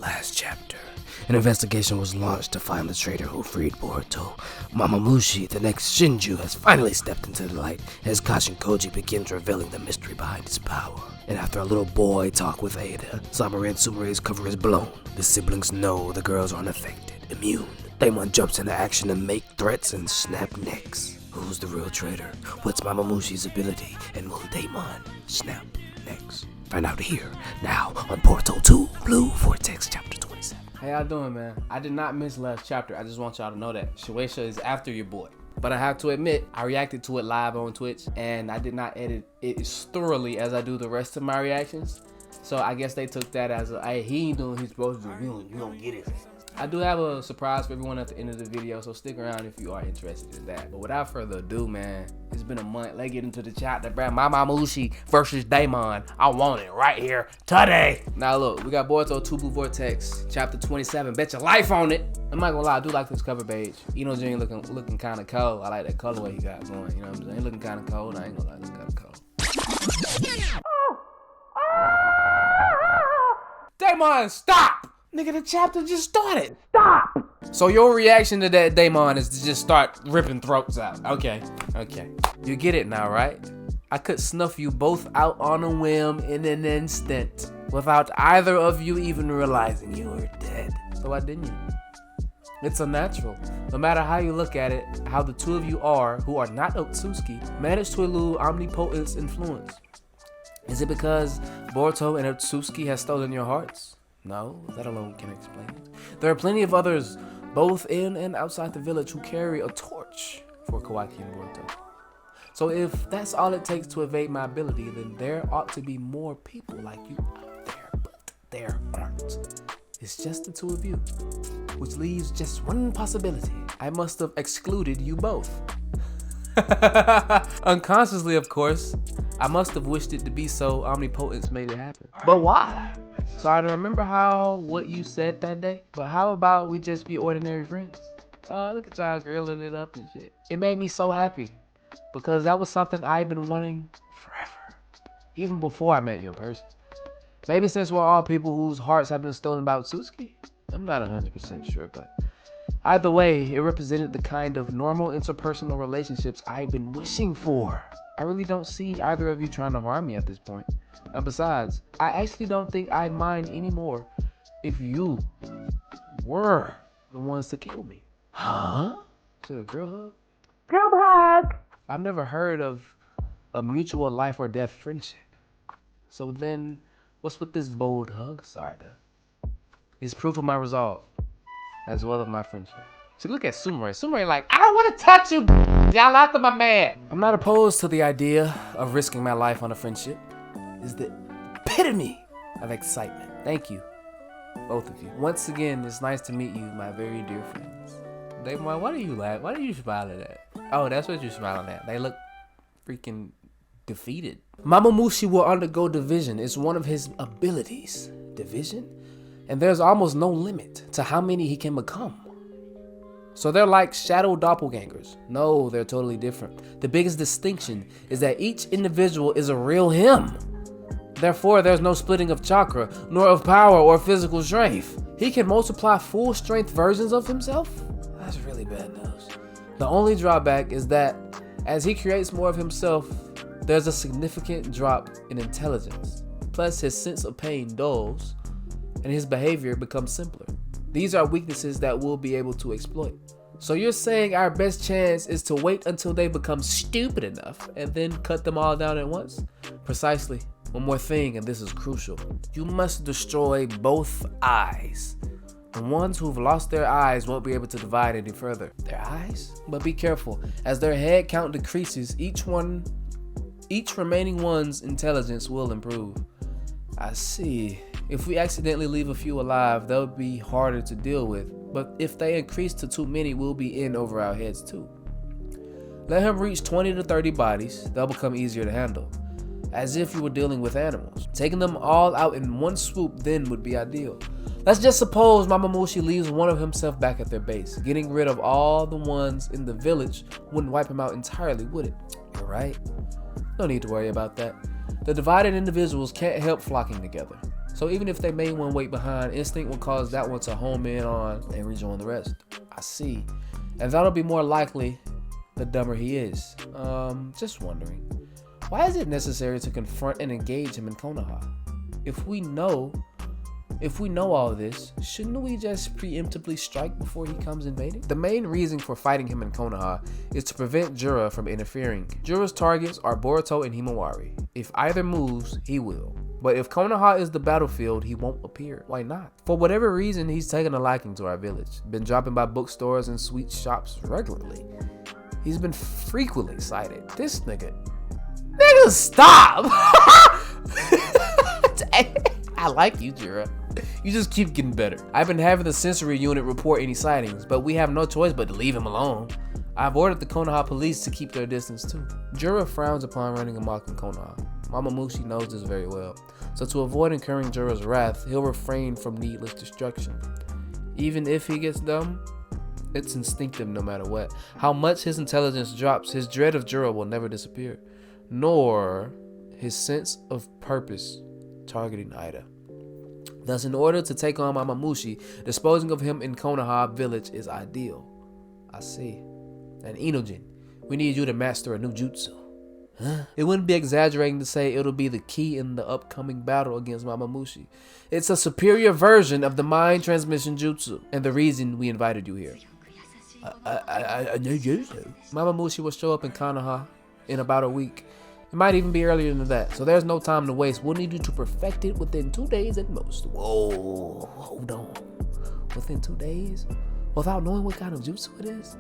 last chapter, an investigation was launched to find the traitor who freed Boruto. Mamamushi, the next Shinju, has finally stepped into the light as Kashin Koji begins revealing the mystery behind his power. And after a little boy talk with Eida, Sarada and Sumire's cover is blown. The siblings know the girls are unaffected, immune. Daemon jumps into action to make threats and snap necks. Who's the real traitor? What's Mamamushi's ability? And will Daemon snap necks? Find out here, now on Boruto 2, Blue Vortex Chapter 27. How y'all doing, man? I did not miss last chapter. I just want y'all to know that. Shueisha is after your boy. But I have to admit, I reacted to it live on Twitch, and I did not edit it as thoroughly as I do the rest of my reactions. So I guess they took that as a, hey, he ain't doing what he's supposed to do. You don't get it. I do have a surprise for everyone at the end of the video, so stick around if you are interested in that. But without further ado, man, it's been a month. Let's get into the chapter, bro. Mamamushi versus Daemon. I want it right here today. Now look, we got Boruto 2 Blue Vortex, chapter 27. Bet your life on it. I'm not gonna lie, I do like this cover page. Inojin looking kind of cold. I like that colorway he got going. You know what I'm saying? He looking kind of cold. I ain't gonna lie, looking kind of cold. Daemon, stop! Nigga, the chapter just started. Stop! So your reaction to that, Daemon, is to just start ripping throats out. Okay. You get it now, right? I could snuff you both out on a whim in an instant without either of you even realizing you were dead. So why didn't you? It's unnatural. No matter how you look at it, how the two of you are, who are not Otsutsuki, managed to elude Omnipotent's influence. Is it because Boruto and Otsutsuki has stolen your hearts? No, that alone can explain it. There are plenty of others, both in and outside the village, who carry a torch for Kawaki and Boruto. So if that's all it takes to evade my ability, then there ought to be more people like you out there, but there aren't. It's just the two of you, which leaves just one possibility. I must have excluded you both. Unconsciously, of course. I must have wished it to be so. Omnipotence made it happen. But why? So I don't remember what you said that day, but how about we just be ordinary friends? Oh, look at y'all grilling it up and shit. It made me so happy because that was something I've been wanting forever, even before I met you in person. Maybe since we're all people whose hearts have been stolen by Otsutsuki? I'm not 100% sure, but either way, it represented the kind of normal interpersonal relationships I've been wishing for. I really don't see either of you trying to harm me at this point. And besides, I actually don't think I'd mind anymore if you were the ones to kill me. Huh? To a girl hug? Girl hug! I've never heard of a mutual life or death friendship. So then, what's with this bold hug, Sarada? It's proof of my resolve, as well as my friendship. See, look at Sumire. Sumire like, I don't want to touch you, y'all after my man. I'm not opposed to the idea of risking my life on a friendship. It's the epitome of excitement. Thank you, both of you. Once again, it's nice to meet you, my very dear friends. Daemon, why do you laugh? Why do you smile at that? Oh, that's what you're smiling at. They look freaking defeated. Mamamushi will undergo division. It's one of his abilities. Division? And there's almost no limit to how many he can become. So they're like shadow doppelgangers. No, they're totally different. The biggest distinction is that each individual is a real him. Therefore, there's no splitting of chakra, nor of power or physical strength. He can multiply full strength versions of himself? That's really bad news. The only drawback is that as he creates more of himself, there's a significant drop in intelligence. Plus, his sense of pain dulls, and his behavior becomes simpler. These are weaknesses that we'll be able to exploit. So you're saying our best chance is to wait until they become stupid enough and then cut them all down at once? Precisely. One more thing, and this is crucial. You must destroy both eyes. The ones who've lost their eyes won't be able to divide any further. Their eyes? But be careful. As their head count decreases, each remaining one's intelligence will improve. I see. If we accidentally leave a few alive, they'll be harder to deal with. But if they increase to too many, we'll be in over our heads too. Let him reach 20 to 30 bodies. They'll become easier to handle. As if you were dealing with animals. Taking them all out in one swoop then would be ideal. Let's just suppose Mamamushi leaves one of himself back at their base. Getting rid of all the ones in the village wouldn't wipe him out entirely, would it? You're right. No need to worry about that. The divided individuals can't help flocking together. So even if they made one weight behind, instinct will cause that one to home in on and rejoin the rest. I see. And that'll be more likely the dumber he is. Just wondering. Why is it necessary to confront and engage him in Konoha? If we know all this, shouldn't we just preemptively strike before he comes invading? The main reason for fighting him in Konoha is to prevent Jura from interfering. Jura's targets are Boruto and Himawari. If either moves, he will. But if Konoha is the battlefield, he won't appear. Why not? For whatever reason, he's taken a liking to our village. Been dropping by bookstores and sweet shops regularly. He's been frequently sighted. This nigga, stop! I like you, Jura. You just keep getting better. I've been having the sensory unit report any sightings, but we have no choice but to leave him alone. I've ordered the Konoha police to keep their distance too. Jura frowns upon running amok in Konoha. Mamamushi knows this very well, so to avoid incurring Jura's wrath, he'll refrain from needless destruction. Even if he gets dumb, it's instinctive no matter what. How much his intelligence drops, his dread of Jura will never disappear, nor his sense of purpose targeting Eida. Thus, in order to take on Mamamushi, disposing of him in Konoha village is ideal. I see. And Inojin, we need you to master a new jutsu. Huh? It wouldn't be exaggerating to say it'll be the key in the upcoming battle against Mamamushi. It's a superior version of the mind transmission jutsu, and the reason we invited you here. I know jutsu. Mamamushi will show up in Konoha in about a week. It might even be earlier than that, so there's no time to waste. We'll need you to perfect it within 2 days at most. Whoa, hold on. Within 2 days? Without knowing what kind of jutsu it is?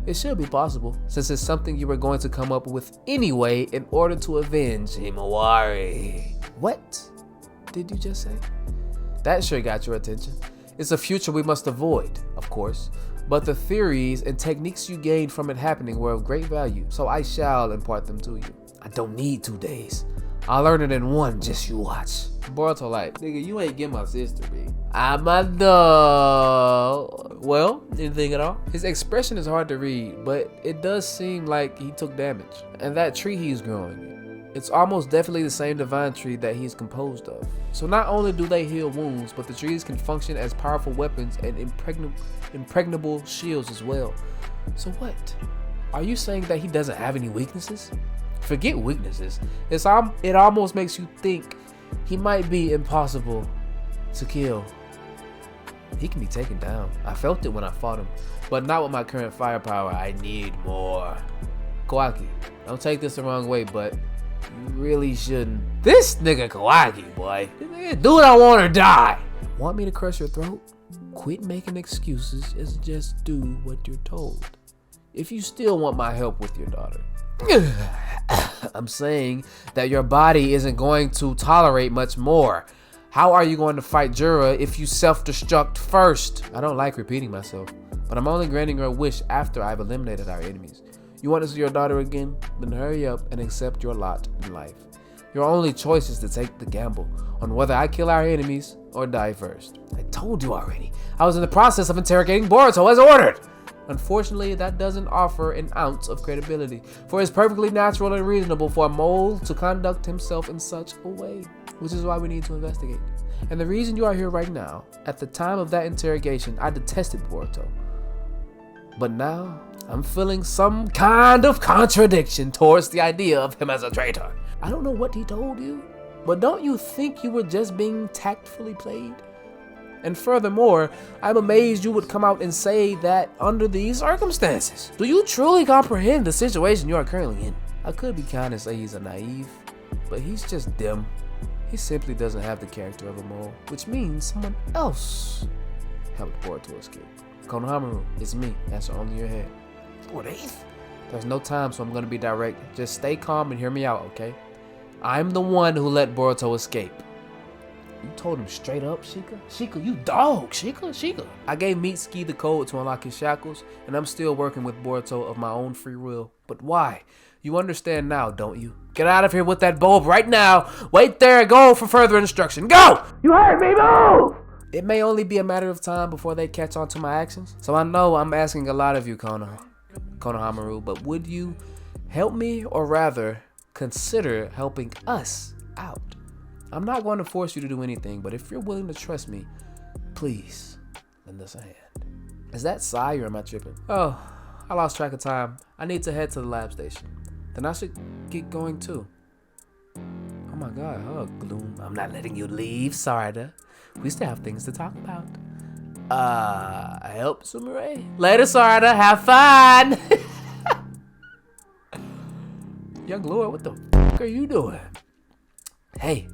It should be possible, since it's something you were going to come up with anyway in order to avenge Himawari. What did you just say? That sure got your attention. It's a future we must avoid, of course, but the theories and techniques you gained from it happening were of great value, so I shall impart them to you. I don't need 2 days. I'll learn it in 1, just you watch. Boruto like, nigga, you ain't get my sister, B. Amado. Well, anything at all? His expression is hard to read, but it does seem like he took damage. And that tree he's growing, it's almost definitely the same divine tree that he's composed of. So not only do they heal wounds, but the trees can function as powerful weapons and impregnable shields as well. So what? Are you saying that he doesn't have any weaknesses? Forget weaknesses. It almost makes you think he might be impossible to kill. He can be taken down. I felt it when I fought him, but not with my current firepower. I need more. Kawaki, don't take this the wrong way, but you really shouldn't. This nigga Kawaki, boy. Do what I want or die. Want me to crush your throat? Quit making excuses and just do what you're told. If you still want my help with your daughter. I'm saying that your body isn't going to tolerate much more. How are you going to fight Jura if you self-destruct first? I don't like repeating myself, but I'm only granting your wish after I've eliminated our enemies. You want to see your daughter again? Then hurry up and accept your lot in life. Your only choice is to take the gamble on whether I kill our enemies or die first. I told you already. I was in the process of interrogating Boruto as ordered. Unfortunately, that doesn't offer an ounce of credibility, for it's perfectly natural and reasonable for a mole to conduct himself in such a way, which is why we need to investigate. And the reason you are here right now, at the time of that interrogation, I detested Boruto. But now, I'm feeling some kind of contradiction towards the idea of him as a traitor. I don't know what he told you, but don't you think you were just being tactfully played? And furthermore, I'm amazed you would come out and say that under these circumstances. Do you truly comprehend the situation you are currently in? I could be kind and say he's a naive, but he's just dim. He simply doesn't have the character of a mole, which means someone else helped Boruto escape. Konoha, it's me. Answer only your head. What, 8th? There's no time, so I'm gonna be direct. Just stay calm and hear me out, okay? I'm the one who let Boruto escape. You told him straight up, Shika? Shika, you dog, Shika. I gave Mitsuki the code to unlock his shackles, and I'm still working with Boruto of my own free will. But why? You understand now, don't you? Get out of here with that bulb right now. Wait there, go for further instruction. Go! You heard me, move! It may only be a matter of time before they catch on to my actions. So I know I'm asking a lot of you, Konoha, but would you help me, or rather consider helping us out? I'm not going to force you to do anything, but if you're willing to trust me, please lend us a hand. Is that Sai or am I tripping? Oh, I lost track of time. I need to head to the lab station. Then I should get going too. Oh my god, oh gloom. I'm not letting you leave, Sarada. We still have things to talk about. Help Sumire. Later, Sarada. Have fun. Young Lord, what the f are you doing? Hey,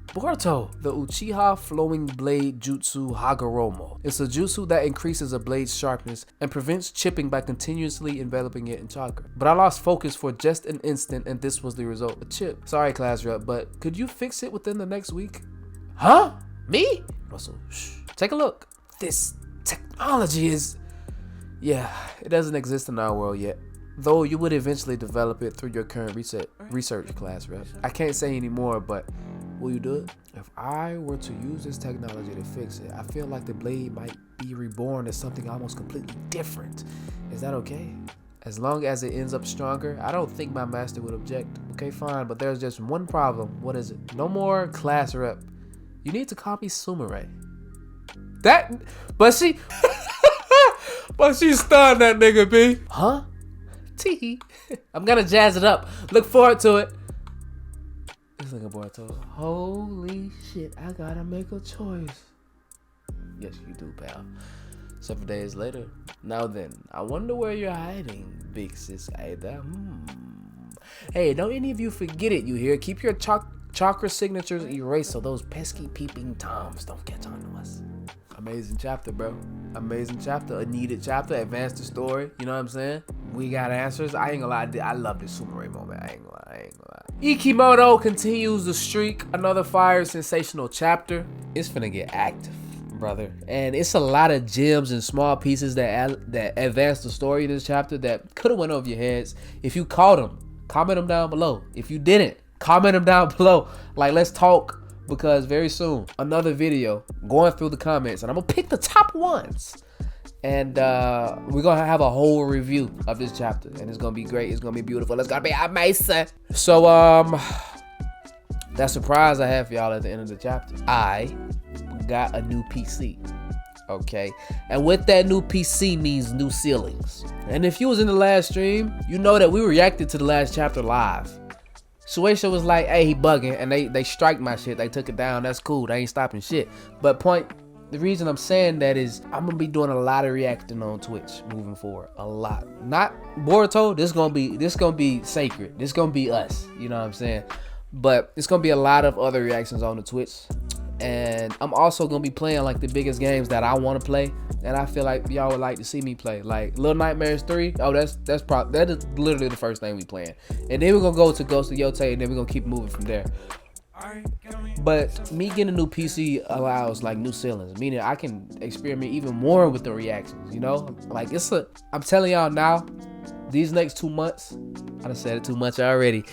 Boruto, the Uchiha Flowing Blade Jutsu Hagoromo. It's a jutsu that increases a blade's sharpness and prevents chipping by continuously enveloping it in chakra. But I lost focus for just an instant and this was the result, a chip. Sorry class rep, but could you fix it within the next week? Huh? Me? Russell, shh. Take a look. This technology is... Yeah, it doesn't exist in our world yet. Though you would eventually develop it through your current research class rep. I can't say anymore, but will you do it? If I were to use this technology to fix it, I feel like the blade might be reborn as something almost completely different. Is that okay? As long as it ends up stronger, I don't think my master would object. Okay, fine, but there's just one problem. What is it? No more class rep. You need to call me Sumire. But she stunned that nigga, B. Huh? Tee. I'm gonna jazz it up. Look forward to it. It's like a Boruto. Holy shit, I gotta make a choice. Yes, you do, pal. Several days later. Now then, I wonder where you're hiding, big sis Eida. Hey, don't any of you forget it, you hear? Keep your chakra signatures erased so those pesky peeping toms don't catch on to us. Amazing chapter, bro. Amazing chapter. A needed chapter. Advanced the story. You know what I'm saying? We got answers. I ain't gonna lie. I love this Sumire moment. I ain't gonna lie. Ikimoto continues the streak. Another fire sensational chapter. It's finna get active, brother. And it's a lot of gems and small pieces that advance the story in this chapter that could have went over your heads. If you caught them, comment them down below. If you didn't, comment them down below. Like, let's talk. Because very soon, another video going through the comments, and I'm gonna pick the top ones, and we're gonna have a whole review of this chapter, and it's gonna be great. It's gonna be beautiful. It's gonna be amazing. So that surprise I have for y'all at the end of the chapter, I got a new PC. Okay, and with that new PC means new ceilings. And if you was in the last stream, you know that we reacted to the last chapter live. Shueisha was like, hey, he bugging, and they striked my shit. They took it down. That's cool. They ain't stopping shit. But the reason I'm saying that is I'm gonna be doing a lot of reacting on Twitch moving forward. A lot. Not Boruto. This gonna be sacred. This gonna be us. You know what I'm saying? But it's gonna be a lot of other reactions on the Twitch. And I'm also gonna be playing like the biggest games that I want to play, and I feel like y'all would like to see me play, like Little Nightmares 3. Oh, that is literally the first thing we playing, and then we're gonna go to Ghost of Yote, and then we're gonna keep moving from there. But me getting a new PC allows like new ceilings, meaning I can experiment even more with the reactions. You know, like I'm telling y'all now, these next 2 months, I done said it too much already.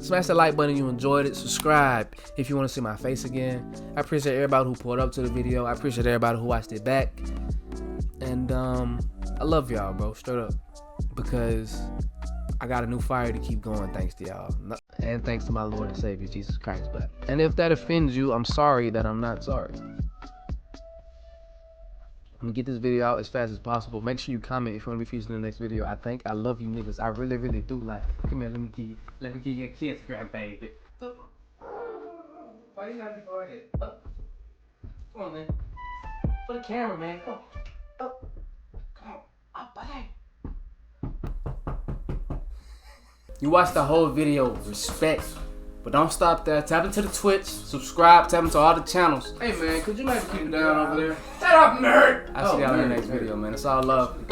Smash that like button if you enjoyed it. Subscribe if you want to see my face again. I appreciate everybody who pulled up to the video. I appreciate everybody who watched it back. And I love y'all, bro, straight up. Because I got a new fire to keep going thanks to y'all. And thanks to my Lord and Savior, Jesus Christ. And if that offends you, I'm sorry that I'm not sorry. I'm gonna get this video out as fast as possible. Make sure you comment if you want to be featured in the next video. I love you niggas. I really, really do. Like, come here, let me give you a kiss, grandbaby. Why you gotta be hard headed? Come on, man. For the camera, man. Come on. Come on. Up, bang. You watched the whole video. Respect. But don't stop there. Tap into the Twitch, subscribe, tap into all the channels. Hey man, could you maybe keep it down over there? Shut up, nerd! I'll see y'all in the next video, man. It's all love.